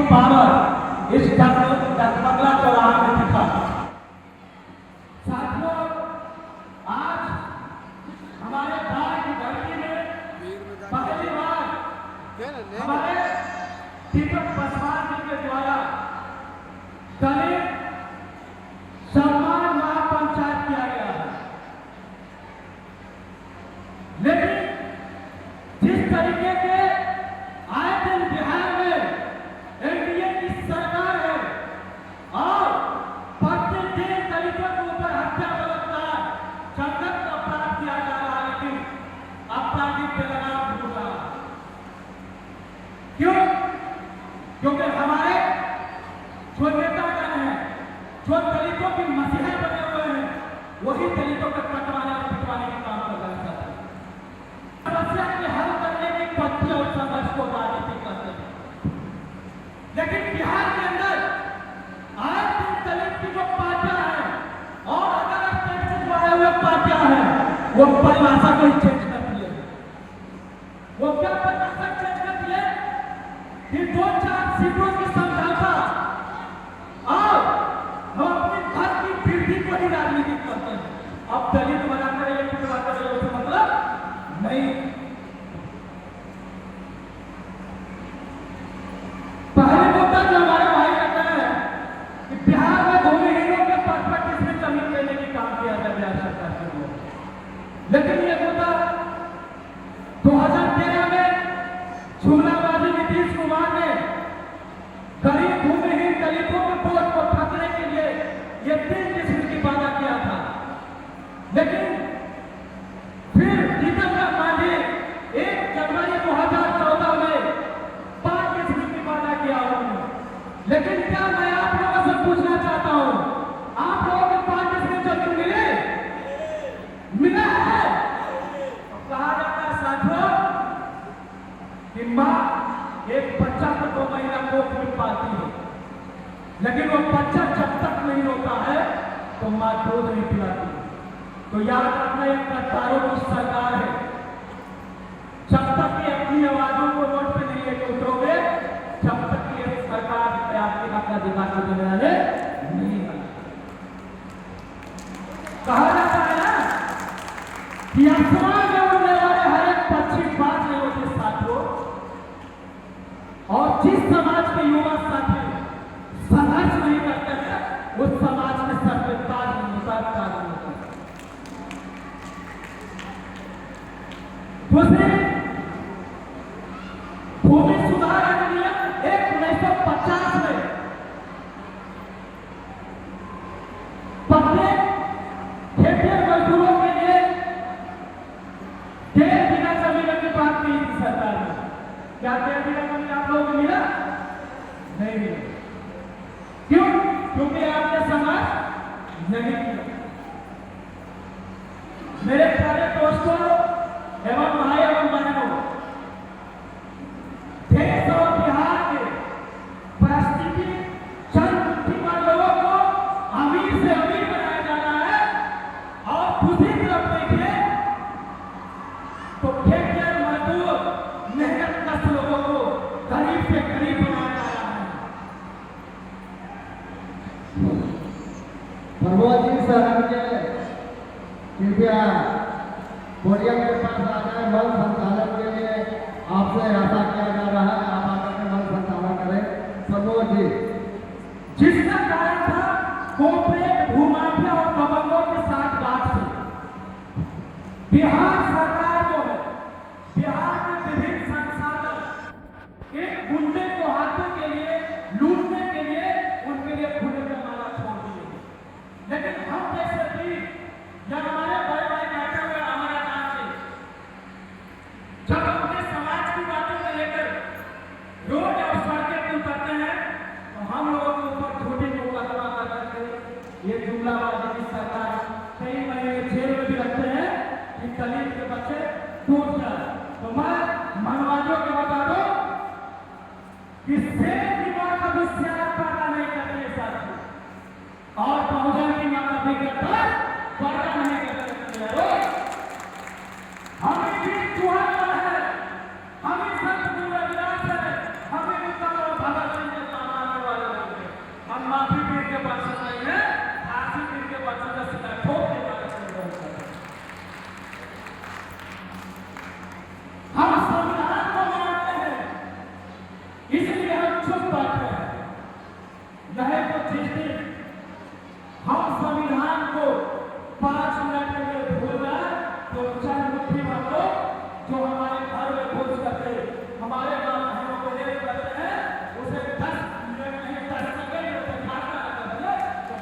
Power इस डगमगला चौराहा में दिखा। साथियों, आज हमारे भारत की धरती में पहली बार हमारे दीपक पासवान जी के द्वारा दलित सम्मान महापंचायत किया गया है। लेकिन जिस तरीके के आए दिन बिहार में एनडीए की सरकार है और प्रतिदिन दलितों के ऊपर हत्या, बलात्कार, संगत अपराध किया जा रहा है, लेकिन अपराधी बेलगाम घूम रहा है। क्यों? क्योंकि हमारे जो नेतागण हैं, जो दलितों की मसीहा बने हुए हैं, वही दलितों को कटवाने और पिटवाने का काम कर रहे हैं। समस्या के हल करने की पद्धति और संघर्ष को राजनीति करते हैं। लेकिन बिहार के अंदर आज दिन दलित की जो पार्टियां हैं और अगर स्टेट से आए हुए पार्टियां हैं, वो परिभाषा को ही चेंज कर दिए। वो क्या परिभाषा चेंज कर दिए कि 2-4 सीटों की समझौता और हम अपनी घर की वृद्धि को ही राजनीति करते हैं। अब दलित बनाकर ये पिटवा कर मतलब नहीं। पहले मुद्दा जो हमारे भाई कहते हैं कि बिहार में भूमिहीनों के पद पर किसने जमीन लेने की काम किया था बिहार सरकार के लिए। लेकिन ये मुद्दा 2013 में झूलाबाजी नीतीश कुमार ने गरीब भूमिहीन दलितों के बोझ को ठकने के लिए ये 3 किस्म की वादा किया था। लेकिन फिर जितेंद्र मांझी 1 जनवरी 2014 में 5 किस्म की वादा किया उन्होंने। लेकिन क्या मैं आप लोगों से पूछना चाहता हूं, आप लोगों को 5 किस्म जमीन मिला है? कहा जाता है साथियों कि मां एक बच्चा को 2 महीना कोख में पालती है, लेकिन वो बच्चा जब तक नहीं होता है तो मां दूध नहीं पिलाती। तो याद रखना, एक गद्दारों की सरकार है। जब तक ये अपनी आवाजों को वोट पे नहीं लेके उतरोगे, जब तक ये सरकार आपके अपना अधिकार को देने वाले नहीं बना। कहा जाता है ना कि आसमान में उड़ने वाले हर एक पक्षी बात नहीं होते साथियों। और जिस समाज के युवा साथी संघर्ष नहीं करते हैं, उस समाज में सर पे ताज नहीं होता, ताज नहीं होता। दूसरी, भूमि सुधार अधिनियम 1950 में प्रत्येक खेतिहर मजदूरों के लिए 1.5 बीघा जमीन की बात की थी सरकार ने। क्या 1.5 बीघा जमीन आप लोगों को मिला? नहीं मिला। क्यों? क्योंकि आपने समाज नहीं किया। मेरे प्यारे दोस्तों एवं भाई एवं बहनों, देश और बिहार के परिस्थिति चंद बुद्धिमान लोगों को अमीर से अमीर बनाया जा रहा है और दूसरी तरफ देखिए तो खेतिहर मजदूर मेहनत कश लोगों को गरीब से गरीब बनाया जा रहा है। भगवत जी शरण के कृपया पोडियम के पास आ जाए। मल संचालन के लिए आपसे आशा किया जा रहा है, आप आकर के मल संचालन करें। प्रमोद जी, जिसका कारण था कॉर्पोरेट भूमाफिया और दबंगों के साथ गांठ से बिहार सरकार जो है, बिहार के विभिन्न संसाधन एक गुंडे को हाथों के लिए लूटने के लिए उनके लिए खुले में माला छोड़ दिए। लेकिन हम जैसे भी जब हमारे बड़े भाई बैठे हुए हमारे नाम से जब अपने समाज की बातों को लेकर रोड और सड़कें पर उतरते हैं तो हम लोगों के ऊपर झूठी मुकदमा कर करके ये जुमलाबाजी की सरकार कई महीने जेल में भी रखते हैं कि दलित के बच्चे टूट जाए। तो मैं मनवादियों को बता दो कि शेर की मां कभी सियार पैदा नहीं करती है साथी, और बहुजन की मां कभी गद्दार पैदा नहीं करती। हमें भी चूहा है, हमें संत गुरु रविदास है, हमें भी भगत सिंह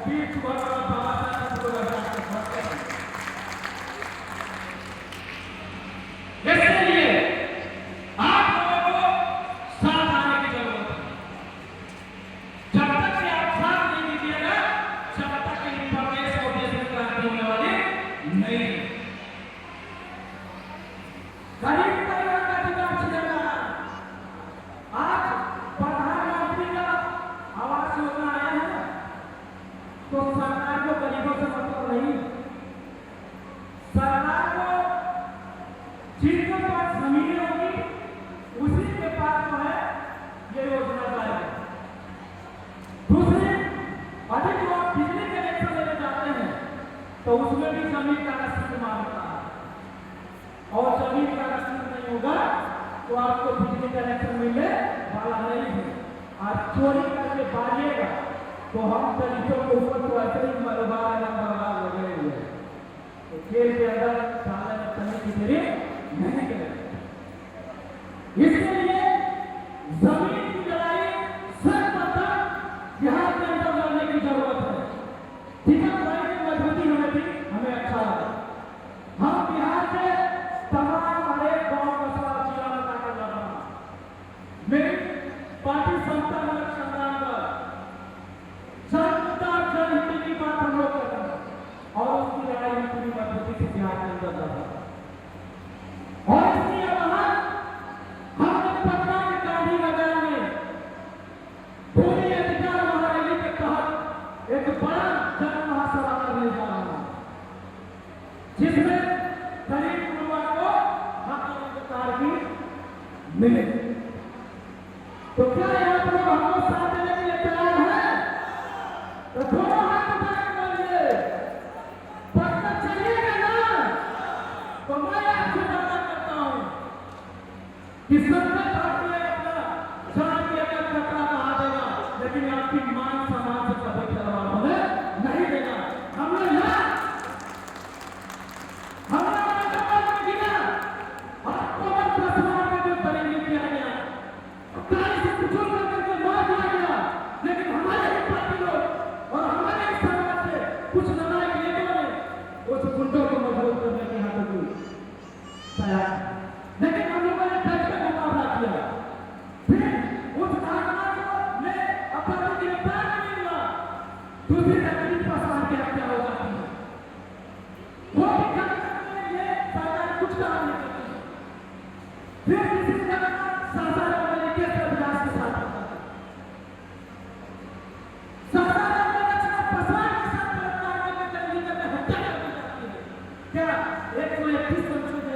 स्पीच बहुत बड़ा बाबा साहब को लगा के समझते हैं। इसलिए आप लोगों को साथ आने की जरूरत है। जब तक कि आप साथ नहीं दीजिएगा, जब तक कि इन प्रदेश को देश में क्रांति होने वाली नहीं है। गरीब परिवार का अधिकार छिन रहा है। आज प्रधानमंत्री का आवास योजना आया है, तो सरकार को गरीबों से मतलब नहीं। सरकार को जिनके पास जमीन होगी उसी के पास जो है ये योजना जाएगी। दूसरी, अधिक लोग बिजली कनेक्शन लेने जाते हैं तो उसमें भी जमीन का रसीद मांगता है, और जमीन का रसीद नहीं होगा तो आपको बिजली कनेक्शन मिलने वाला नहीं है। आज चोरी करके पाइएगा तो हम दलितों के ऊपर तो ऐसे ही मरवार लगे हुए हैं, तो जेल के अंदर डालने में चलने की देरी नहीं करेंगे। इसके लिए जमीन की लड़ाई सर्वप्रथम बिहार के अंदर लड़ने की जरूरत है। टिकट लड़ाई की मजबूती हमें भी हमें अच्छा लगा। हम बिहार के तमाम हमारे गांव कस्बा जिला में जाकर लड़ रहा हूं। मेरी पार्टी समता मूलक संग्राम पर जनता जनहित की बात हम लोग कर रहे हैं, और उसकी लड़ाई में पूरी मजबूती से बिहार के अंदर लड़ रहा है। और इसलिए वहां हमने पटना के गांधी मैदान में पूरी अधिकार महारैली के तहत एक बड़ा जन महासभा करने जा रहा हूं, जिसमें गरीब परिवार को हक अधिकार भी मिले। तो क्या आप लोग हमको साथ देने के लिए तैयार हैं? तो दोनों हाथ उठा के बोलिए, पटना चलिएगा ना? तो मैं आपसे वादा करता हूं कि संकट आपने अपना जान के अगर खतरा कहा देगा, लेकिन आपकी मान सम्मान से कभी खिलवाड़ होने नहीं देगा। हमने यहाँ कुछ नालायक नेताओं ने उस गुंडों को मजबूत करने की हाथों की तैयार, लेकिन हम लोगों ने डट के मुकाबला किया। फिर उस घटना को में अपराधी गिरफ्तार नहीं हुआ, दूसरी तकलीफ पासवान की हत्या हो जाती है। वो भी करने के लिए सरकार कुछ काम नहीं करती। फिर किसी घटना सरकार वाले के अभ्यास के साथ होता है। सरकार क्या 131 संसद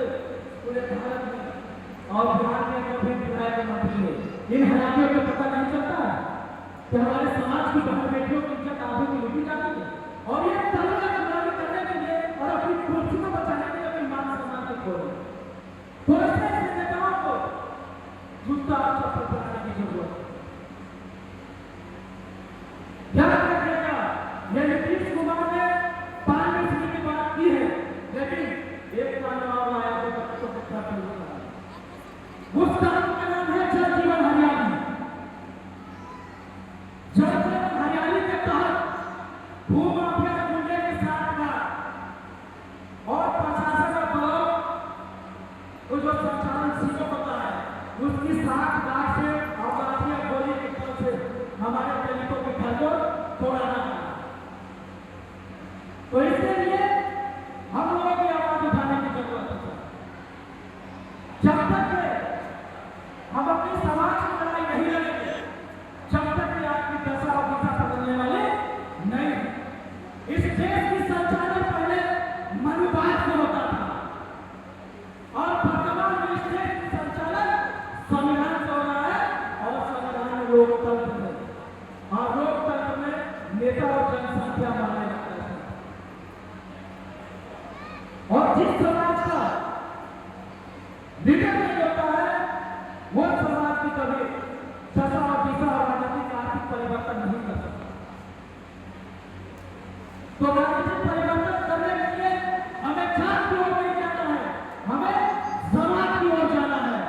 पूरे भारत में और बिहार में जो भी विधायक मंत्री है, इन हरामियों को पता नहीं चलता कि हमारे समाज की बहन बेटियों की इज्जत आधे की लूटी जाती है, और ये तलवार का गुलामी करने के लिए और अपनी कुर्सी को बचाने के लिए अपनी मान सम्मान को खो रहे हैं। तो ऐसे नेताओं को जूता चप्पल पहनाने की जरूरत है। याद रखिएगा, ये नीतीश कुमार ने 5 फीसदी की बात की है, लेकिन एक कानून आया जो बच्चों को खत्म होता है। उस कानून का नाम है जल जीवन हरियाली। जल जीवन हरियाली के तहत भूमाफिया गुंडे के साथ का और प्रशासन का बल जो संचालन सीटों होता है, उसकी 60 लाख से और लाठियां गोली के बल से हमारे दलितों के घर को तोड़ाना है। तो इसके लिए हम लोगों की आवाज उठाने की जरूरत है। जब तक हम अपनी समाज की लड़ाई नहीं लड़ेंगे, जब तक कि आपकी दशा और दिशा बदलने वाली नहीं। इस देश की संचालन पहले मनुवाद से होता था, और वर्तमान में इस देश की संचालन संविधान से हो रहा है, और संविधान में लोकतंत्र है, और लोकतंत्र में नेता और जनसंख्या माने जाते हैं। और जिस समाज का लीडर नहीं होता है, वो समाज की कभी दशा और दिशा और राजनीतिक आर्थिक परिवर्तन नहीं कर सकता। तो राजनीतिक परिवर्तन करने के लिए हमें जात की ओर नहीं जाना है, हमें समाज की ओर जाना है।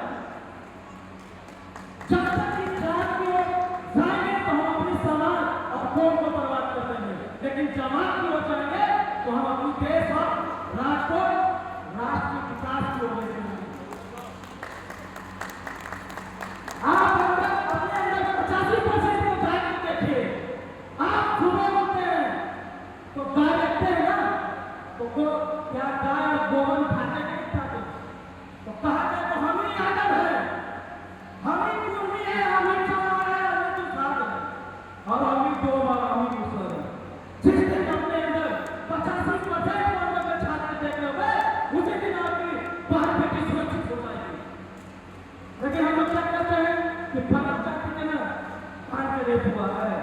जब तक कि जात की ओर जाएंगे तो हम अपनी समाज और कौम को बर्बाद कर देंगे, लेकिन लेकिन जमात की ओर जाएंगे तो हम अपनी देश और राष्ट्र को राष्ट्र के विकास की ओर ले जाएंगे। आप अपने अंदर 85% को गाय को देखिए। आप सुबह उठते हैं तो गाय रखते हैं ना, तो क्या गाय और गोबर खाते नहीं खाते? तो कहा जाए तो हम ही आदम है, हम ही कुर्मी है, हम ही चौड़ा है, हम ही दुसाध है, और हम ही गोबर, हम ही दूसरा है। जिस दिन अपने अंदर 85% को अंदर छात्र देख लोगे, उसी दिन आपकी बाहर बेटी सुरक्षित हो जाएगी। लेकिन हम लोग क्या करते हैं कि फलाना जाति के ना पान में रेप हुआ है,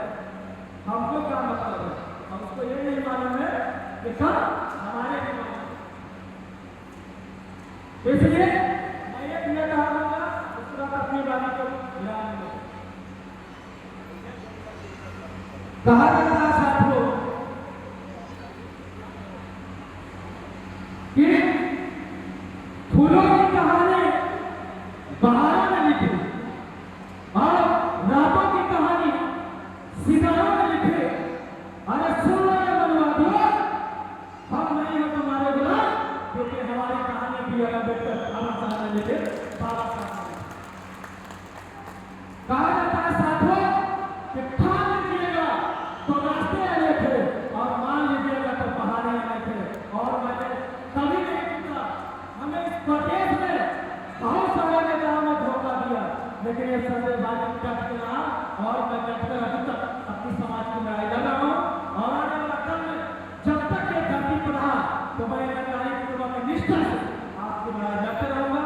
हमको क्या मतलब है? हम उसको ये नहीं मालूम है कि कब हमारे भी मालूम है। इसलिए मैं ये कहा दूंगा, उसके बाद अपनी बात को ध्यान दो। कहा जाता है साथियों कि फूलों की कहानी बहारों में लिखी और रातों की कहानी सितारों में लिखे। अरे सुन लो ये मनवादियों, हम नहीं हो तुम्हारे गुलाम, क्योंकि हमारी कहानी भी अगर बेहतर अमर साहब ने लिखे, बाबा साहब ने। कहा जाता है साथियों कि ठान लीजिएगा तो रास्ते अनेक थे और मान लीजिएगा तो बहाने अनेक थे। और मैंने कभी नहीं पूछा, हमें इस प्रदेश में बहुत सारे नेताओं ने धोखा दिया, लेकिन ये सौदेबाजी डट के रहा और मैं डटकर अभी तक अपनी समाज की लड़ाई लड़ रहा हूँ। और आने वाला कल में जब तक ये धरती पर रहा तो मैं ईमानदारी पूर्वक निष्ठा से आपकी लड़ाई लड़ते रहूंगा।